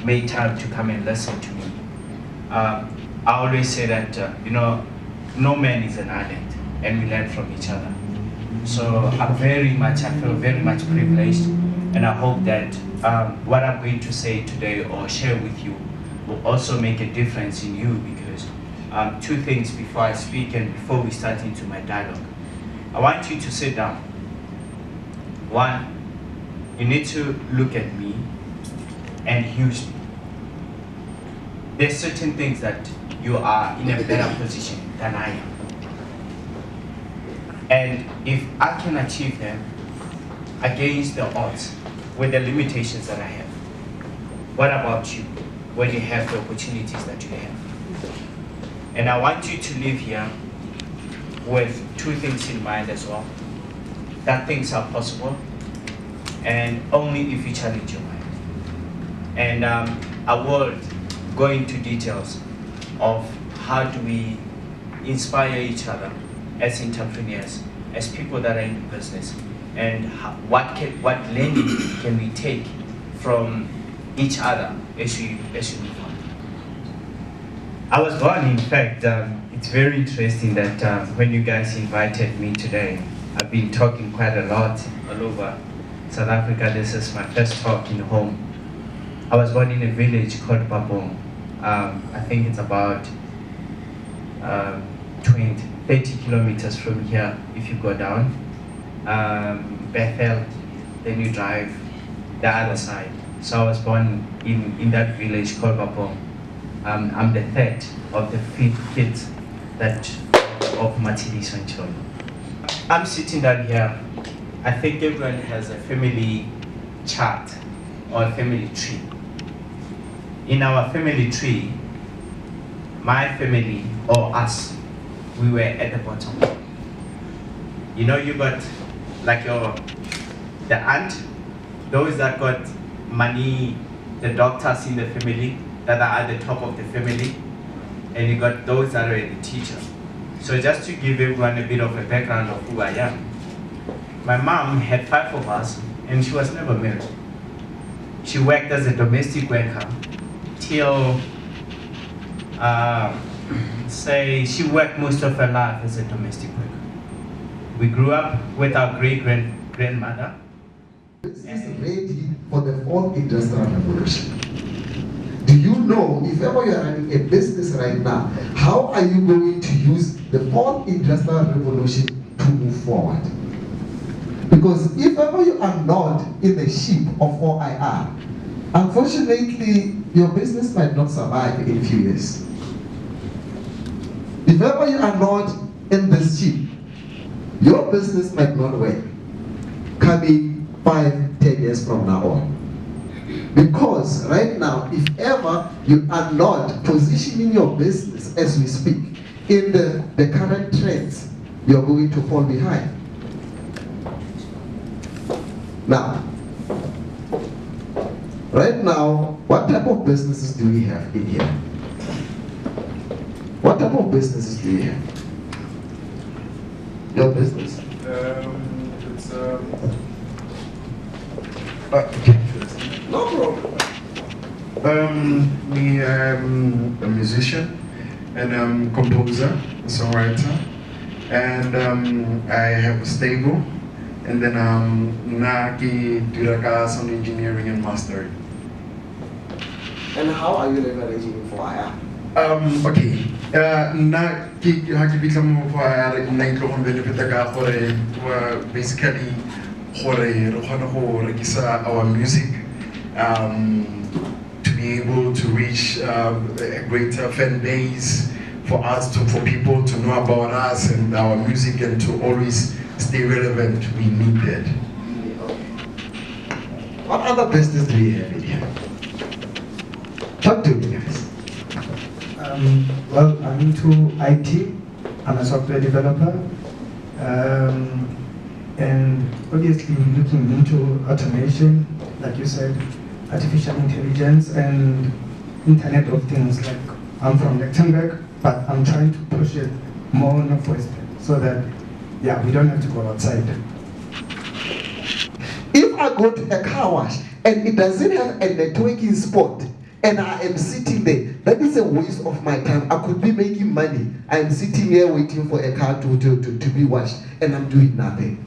made time to come and listen to me. I always say that, no man is an island, and we learn from each other. So I feel very much privileged, and I hope that what I'm going to say today or share with you will also make a difference in you, because two things before I speak and before we start into my dialogue. I want you to sit down. One, you need to look at me and use me. There's certain things that you are in a better position than I am. And if I can achieve them against the odds with the limitations that I have, what about you when you have the opportunities that you have? And I want you to live here with two things in mind as well. That things are possible, and only if you challenge your mind. And I will go into details of how do we inspire each other as entrepreneurs, as people that are in business, and what learning can we take from each other as we move on. I was born, in fact, it's very interesting that when you guys invited me today, I've been talking quite a lot all over South Africa. This is my first talk in home. I was born in a village called Babong. I think it's about 30 kilometers from here if you go down. Bethel, then you drive the other side. So I was born in that village called Babong. I'm the third of the 5 kids of Mr Ncholo. I'm sitting down here. I think everyone has a family chart or a family tree. In our family tree, my family or us, we were at the bottom. You got like the aunt, those that got money, the doctors in the family that are at the top of the family, and you got those that are the teachers. So just to give everyone a bit of a background of who I am, my mom had 5 of us, and she was never married. She worked as a domestic worker till, she worked most of her life as a domestic worker. We grew up with our great-grandmother. This is ready for the 4th industrial revolution. Do you know, if ever you are running a business right now, how are you going to use the 4th industrial revolution to move forward? Because if ever you are not in the ship of 4IR, unfortunately, your business might not survive in a few years. If ever you are not in this ship, your business might not work coming 5-10 years from now on. Because right now, if ever you are not positioning your business as we speak in the current trends, you're going to fall behind. Now, right now, what type of businesses do we have in here? What type of businesses do you have? Your business? It's okay. No problem. Me, I'm a musician and I'm composer, a songwriter, and I have a stable, and then Naki Duraka sound engineering and mastering. And how are you leveraging for IR? Okay. Na ki bitla mo fa na intlo go benefit ka gore basically gore re kgona go rekisa our music to be able to reach a greater fan base, for people to know about us and our music, and to always stay relevant. We need that. What other business do we have in here? Talk to me, guys. Well, I'm into IT. I'm a software developer. And obviously looking into automation, like you said, artificial intelligence and Internet of Things. Like, I'm from Luxembourg, but I'm trying to push it more northwest so that, yeah, we don't have to go outside. If I go to a car wash and it doesn't have a networking spot, and I am sitting there, that is a waste of my time. I could be making money. I am sitting here waiting for a car to be washed, and I'm doing nothing.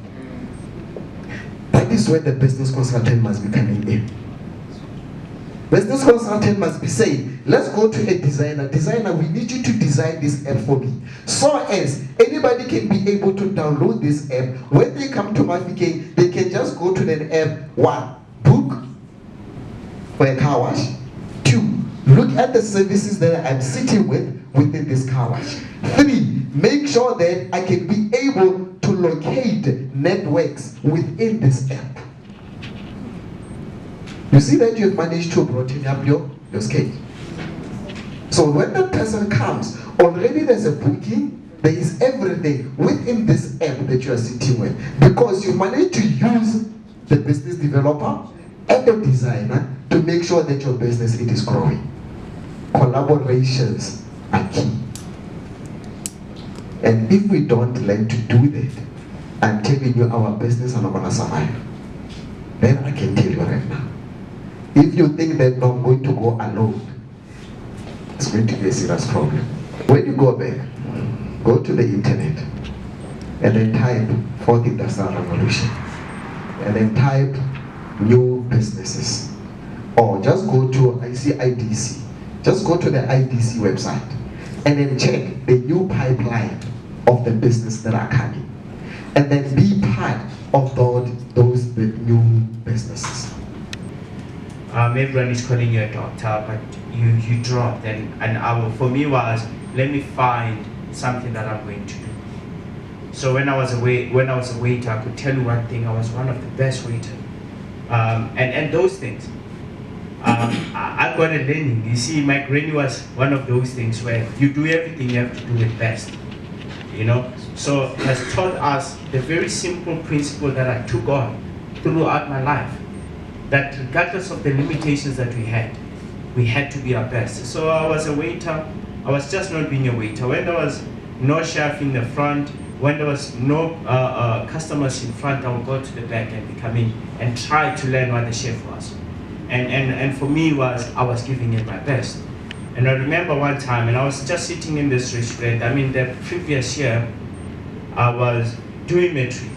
That is where the business consultant must be coming in. Business consultant must be saying, let's go to a designer. Designer, we need you to design this app for me. So as anybody can be able to download this app, when they come to Mahikeng, they can just go to the app. 1, book for a car wash. 2, look at the services that I'm sitting with within this car wash. 3, make sure that I can be able to locate networks within this app. You see that you have managed to broaden up your scale. So when that person comes, already there's a booking, there is everything within this app that you are sitting with. Because you managed to use the business developer and the designer to make sure that your business it is growing. Collaborations are key. And if we don't learn to do that, I'm telling you our business are not going to survive. Then I can tell you right now. If you think that I'm going to go alone, it's going to be a serious problem. When you go back, go to the internet and then type 4th Industrial Revolution and then type new businesses, or just go to IDC. Just go to the IDC website and then check the new pipeline of the business that are coming, and then be part of those new businesses. Everyone is calling you a doctor, but you dropped, and for me was, let me find something that I'm going to do. So when I was a waiter, I could tell you one thing: I was one of the best waiters, and those things. I got a learning. You see, my granny was one of those things where you do everything you have to do it best. You know, so has taught us the very simple principle that I took on throughout my life. That regardless of the limitations that we had to be our best. So I was a waiter. I was just not being a waiter. When there was no chef in the front, when there was no customers in front, I would go to the back and come in and try to learn what the chef was. And for me, I was giving it my best. And I remember one time, and I was just sitting in this restaurant. I mean, the previous year, I was doing matric,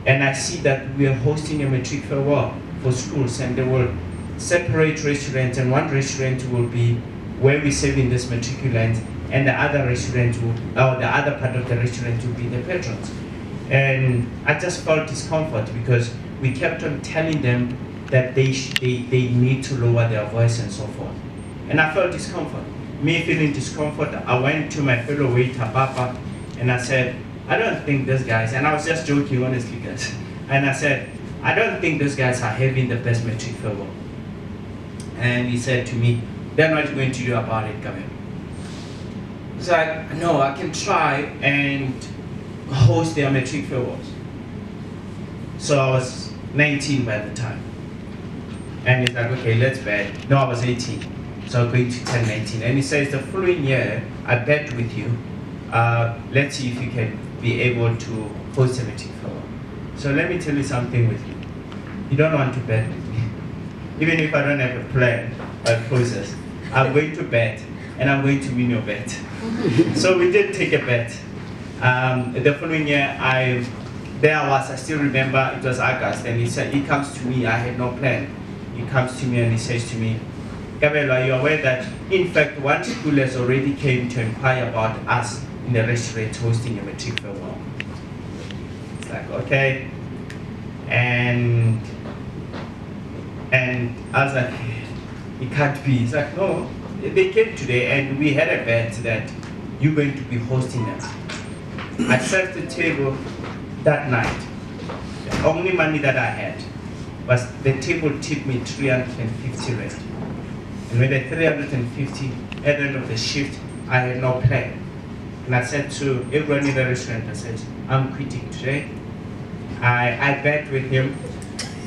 and I see that we are hosting a matric farewell for schools, and they will separate restaurants, and one restaurant will be where we're serving this matriculants, and the other restaurant the other part of the restaurant will be the patrons. And I just felt discomfort because we kept on telling them that they need to lower their voice and so forth. And I felt discomfort. Me feeling discomfort, I went to my fellow waiter, Papa, and I said, I don't think these guys, and I was just joking honestly guys, and I said, I don't think these guys are having the best matric farewell. And he said to me, then what are you going to do about it, Kabelo? He's like, no, I can try and host their matric farewells. So I was 19 by the time. And he's like, okay, let's bet. No, I was 18. So I'm going to turn 19. And he says, the following year, I bet with you, let's see if you can be able to host a matric farewell. So let me tell you something with you. You don't want to bet with me. Even if I don't have a plan or a process, I'm going to bet, and I'm going to win your bet. So we did take a bet. The following year, I still remember, it was August, and he comes to me, I had no plan. He comes to me and he says to me, Kabelo, are you aware that, in fact, one school has already came to inquire about us in the restaurant hosting a matric farewell? It's like, okay. And I was like, it can't be. It's like, no, they came today and we had a bet that you're going to be hosting them. I served the table that night. The only money that I had was the table tipped me 350 rand. And with the 350, at the end of the shift, I had no plan. And I said to everyone in the restaurant, I said, I'm quitting today. I bet with him,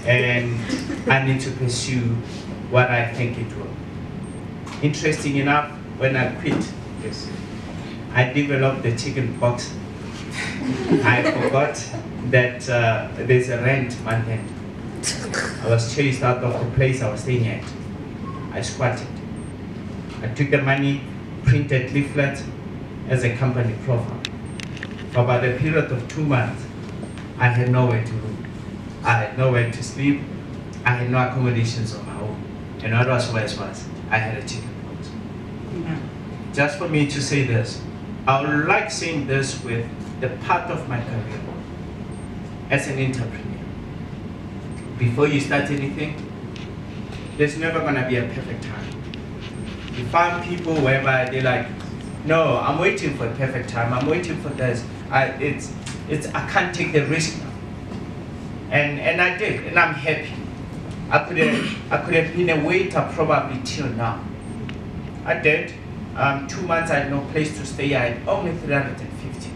and I need to pursue what I think it will. Interesting enough, when I quit, yes, I developed the chicken pox. I forgot that there's a rent month end. I was chased out of the place I was staying at. I squatted. I took the money, printed leaflets as a company profile. For about a period of 2 months, I had nowhere to live. I had nowhere to sleep. I had no accommodations of my own. And what was worse was, I had a chicken pox. Just for me to say this, I would like saying this with the part of my career as an entrepreneur. Before you start anything, there's never gonna be a perfect time. You find people whereby they're like, no, I'm waiting for a perfect time, I'm waiting for this. I can't take the risk now. And I did, and I'm happy. I could have been a waiter probably till now. I did. 2 months I had no place to stay, I had only 350.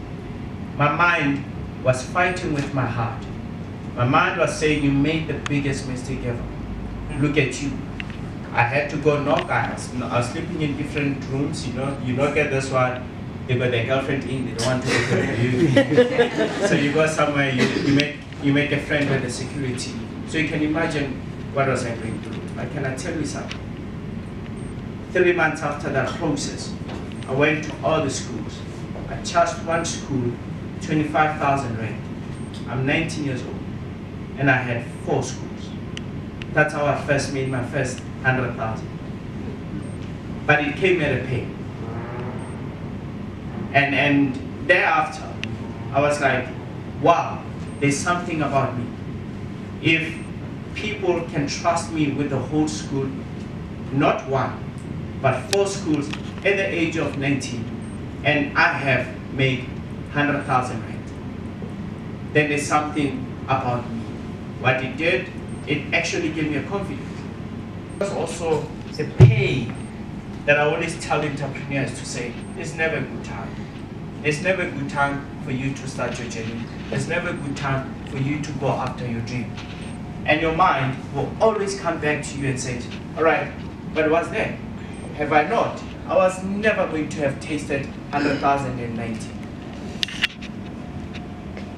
My mind was fighting with my heart. My mind was saying, you made the biggest mistake ever. Look at you. I had to go knock. I was sleeping in different rooms, you knock at this one, they got their girlfriend in, they don't want to open for you. So you go somewhere, you make a friend with the security. So you can imagine what was I going through. Can I tell you something? 3 months after that process, I went to all the schools. I charged one school 25,000 rand. I'm 19 years old, and I had 4 schools. That's how I first made my first 100,000. But it came at a pay. And thereafter, I was like, wow, there's something about me. If people can trust me with the whole school, not 1, but 4 schools at the age of 19, and I have made 100,000 rand, then there's something about me. What it did, it actually gave me a confidence. There's also the pain that I always tell entrepreneurs to say, there's never a good time. There's never a good time for you to start your journey. There's never a good time for you to go after your dream. And your mind will always come back to you and say, all right, but what's there? Have I not? I was never going to have tasted 100,090.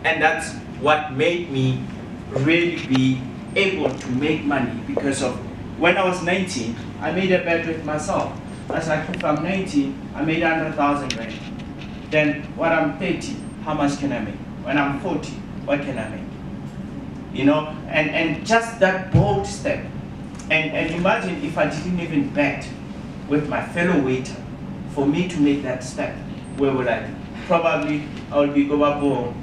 And that's what made me really be able to make money, because of when I was 19, I made a bet with myself. I was like, if I'm 19, I made 100,000 rand. Then when I'm 30, how much can I make? When I'm 40, what can I make? And just that bold step. And imagine if I didn't even bet with my fellow waiter for me to make that step. Where would I be? Probably I would be or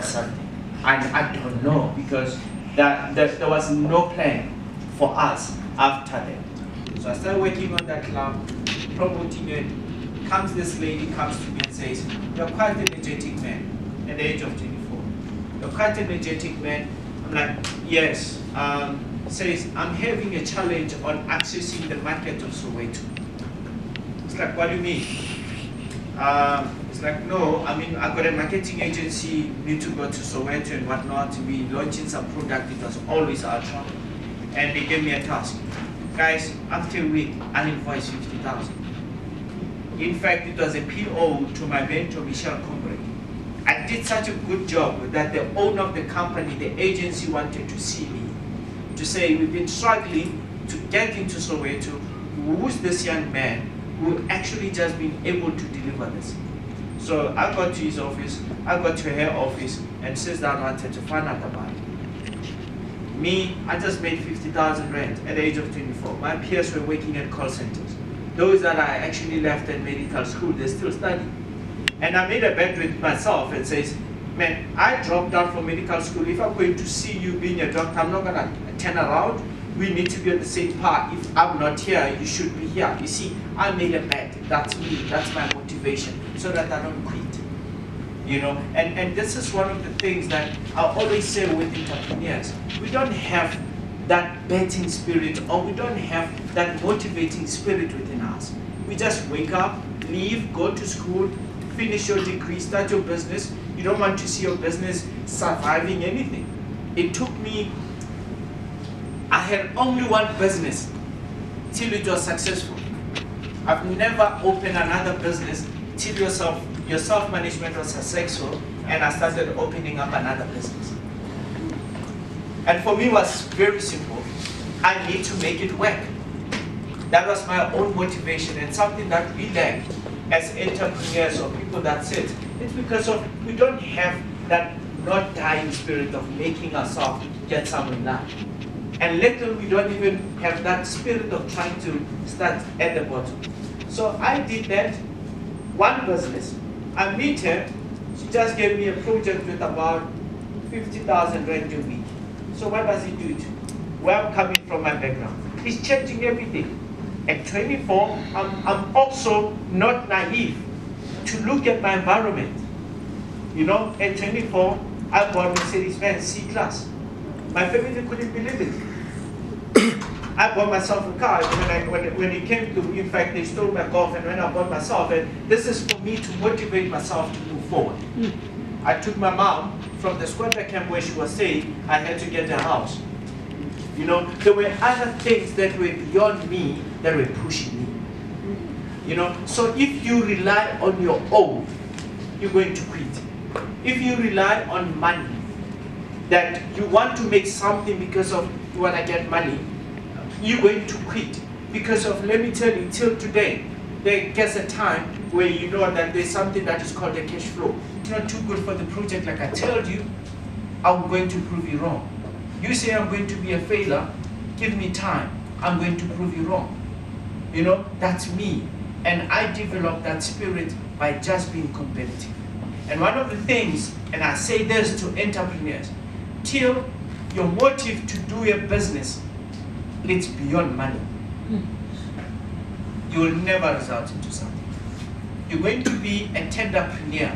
something. And I don't know, because there was no plan for us after that. So I started working on that club, promoting it. This lady comes to me and says, you're quite an energetic man at the age of 24. You're quite an energetic man. I'm like, yes. Says, I'm having a challenge on accessing the market of Soweto. It's like, what do you mean? It's like, no, I mean, I got a marketing agency, need to go to Soweto and whatnot, we launching some product. It was always our trouble. And they gave me a task. Guys, after a week, I invoiced 50,000. In fact, it was a PO to my mentor, Michelle Combre. I did such a good job that the owner of the company, the agency, wanted to see me, to say, we've been struggling to get into Soweto. Who's this young man who actually just been able to deliver this? So I got to his office, I got to her office, and says that I wanted to find out about it. Me, I just made 50,000 rand at the age of 24. My peers were working at call centers. Those that I actually left at medical school, they're still studying. And I made a bet with myself and says, man, I dropped out from medical school. If I'm going to see you being a doctor, I'm not gonna turn around. We need to be on the same path. If I'm not here, you should be here. You see, I made a bet. That's me, that's my motivation, so that I don't quit. And this is one of the things that I always say with entrepreneurs. We don't have that betting spirit, or we don't have that motivating spirit within us. We just wake up, leave, go to school, finish your degree, start your business. You don't want to see your business surviving anything. It took me, I had only one business till it was successful. I've never opened another business till your self-management was successful, and I started opening up another business. And for me, it was very simple. I need to make it work. That was my own motivation, and something that we lack as entrepreneurs or people that sit. It's because of we don't have that not dying spirit of making ourselves get somewhere now. And little we don't even have that spirit of trying to start at the bottom. So I did that, one business. I meet her, she just gave me a project with about 50,000 rand a week. So what does it do? Where I'm coming from, my background, it's changing everything. At 24, I'm also not naive to look at my environment. You know, at 24, I bought Mercedes-Benz C-Class. My family couldn't believe it. I bought myself a car when it came to, in fact, they stole my Golf, and when I bought myself, and this is for me to motivate myself to move forward. I took my mom from the squatter camp where she was staying. I had to get a house. You know, there were other things that were beyond me that were pushing me. You know, so if you rely on your own, you're going to quit. If you rely on money, that you want to make something because of you want to get money, you're going to quit. Because of, let me tell you, till today, there gets a time where you know that there's something that is called a cash flow. It's not too good for the project, like I told you, I'm going to prove you wrong. You say I'm going to be a failure, give me time, I'm going to prove you wrong. You know, that's me. And I developed that spirit by just being competitive. And one of the things, and I say this to entrepreneurs, till your motive to do a business, it's beyond money, you will never result into something. You're going to be a tenderpreneur,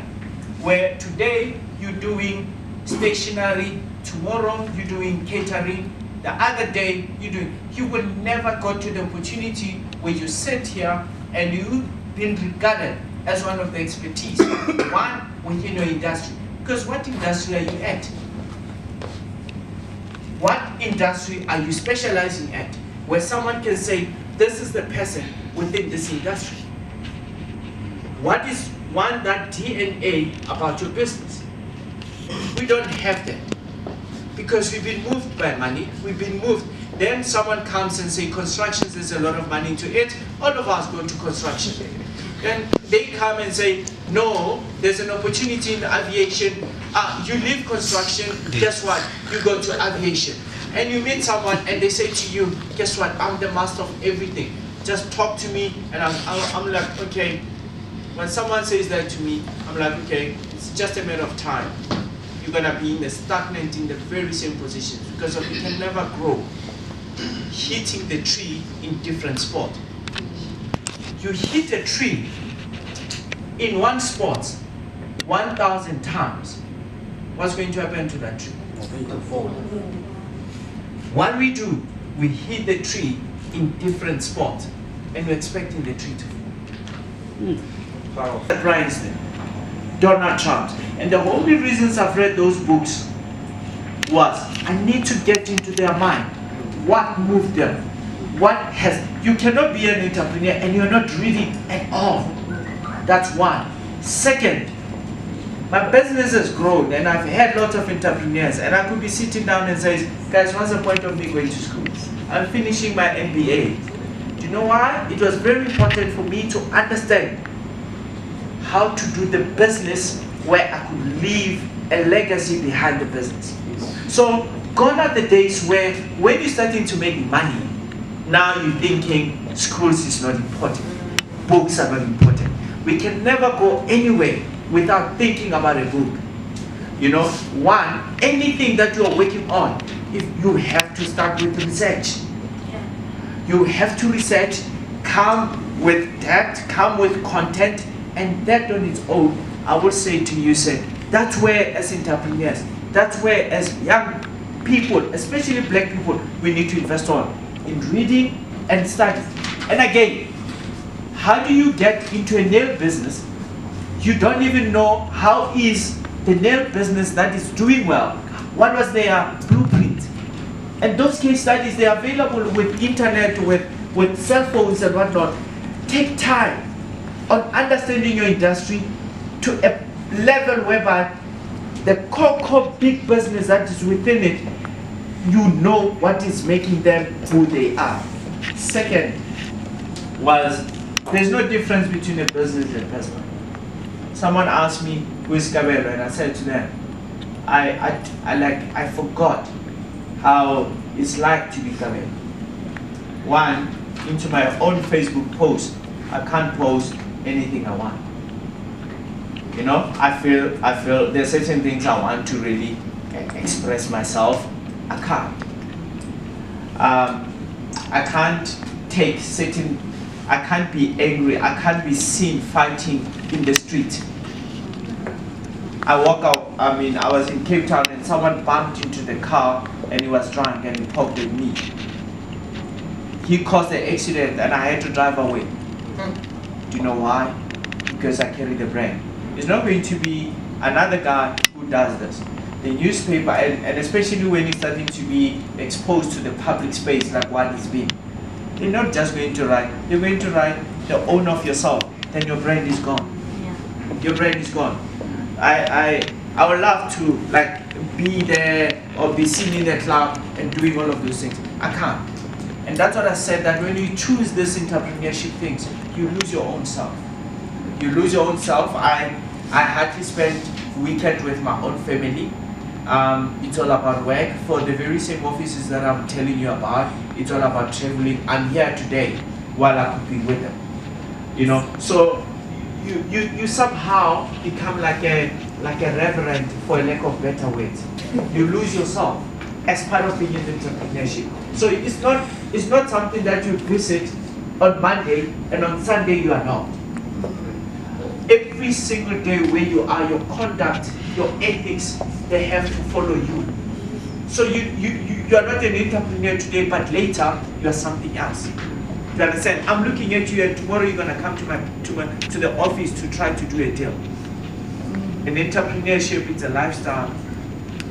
where today you're doing stationery, tomorrow you're doing catering, the other day you will never go to the opportunity where you sit here and you've been regarded as one of the expertise, one within your industry. Because what industry are you at? What industry are you specializing at? Where someone can say, this is the person within this industry. What is that DNA about your business? We don't have that. Because we've been moved by money, we've been moved. Then someone comes and say, construction, there's a lot of money into it. All of us go to construction. Then they come and say, no, there's an opportunity in aviation. You leave construction, guess what? You go to aviation. And you meet someone and they say to you, guess what? I'm the master of everything. Just talk to me. And I'm like, okay. When someone says that to me, I'm like, okay, it's just a matter of time. You're gonna be stagnant in the very same position because you can never grow. Hitting the tree in different spot. You hit a tree in one spot 1,000 times. What's going to happen to that tree? What we do, we hit the tree in different spots, and we're expecting the tree to fall. Bryanston, Donald Trump. And the only reasons I've read those books was I need to get into their mind. What moved them? You cannot be an entrepreneur and you're not reading at all. That's one. Second, my business has grown and I've had lots of entrepreneurs, and I could be sitting down and say, guys, what's the point of me going to school? I'm finishing my MBA. Do you know why? It was very important for me to understand how to do the business where I could leave a legacy behind the business. So gone are the days where when you're starting to make money, now you're thinking schools is not important, books are not important. We can never go anywhere without thinking about a book. You know, one, anything that you are working on, if you have to start with research. You have to research, come with depth, come with content, and that on its own, I would say to you, that's where as entrepreneurs, that's where as young people, especially black people, we need to invest on in reading and study. And again, how do you get into a nail business? You don't even know how is the nail business that is doing well. What was their blueprint? And those case studies, they are available with internet, with cell phones and whatnot. Take time on understanding your industry to a level whereby the core big business that is within it you know what is making them who they are. Second was, there's no difference between a business and a person. Someone asked me, who is Kabelo? And I said to them, I forgot how it's like to be Kabelo. One, into my own Facebook post, I can't post anything I want. You know, I feel there's certain things I want to really express myself. I can't. I can't take certain, I can't be angry, I can't be seen fighting in the street. I walk out, I was in Cape Town and someone bumped into the car and he was drunk and he poked at me. He caused the accident and I had to drive away. Do you know why? Because I carry the brand. It's not going to be another guy who does this. The newspaper, and especially when it's starting to be exposed to the public space like what it's been, they're not just going to write, they're going to write the owner of yourself, then your brand is gone. Yeah. Your brand is gone. I would love to like be there or be seen in the club and doing all of those things. I can't. And that's what I said, that when you choose this entrepreneurship things, you lose your own self. You lose your own self. I hardly spend weekend with my own family. It's all about work. For the very same offices that I'm telling you about, it's all about traveling. I'm here today while I could be with them. You know, so you somehow become like a reverend, for a lack of better words. You lose yourself as part of being in entrepreneurship. So it's not something that you visit on Monday and on Sunday you are not. Every single day where you are, your conduct, your ethics, they have to follow you. So you are not an entrepreneur today, but later you are something else. You understand? I'm looking at you, and tomorrow you're gonna come to the office to try to do a deal. And entrepreneurship, it's a lifestyle.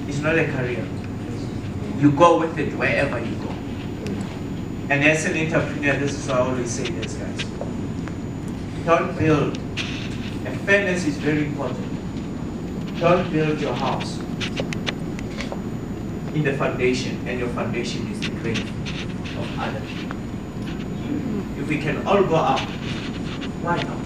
It's not a career. You go with it wherever you go. And as an entrepreneur, this is what I always say this, guys. Don't build. And fairness is very important. Don't build your house in the foundation, and your foundation is the grave of other people. If we can all go up, why not?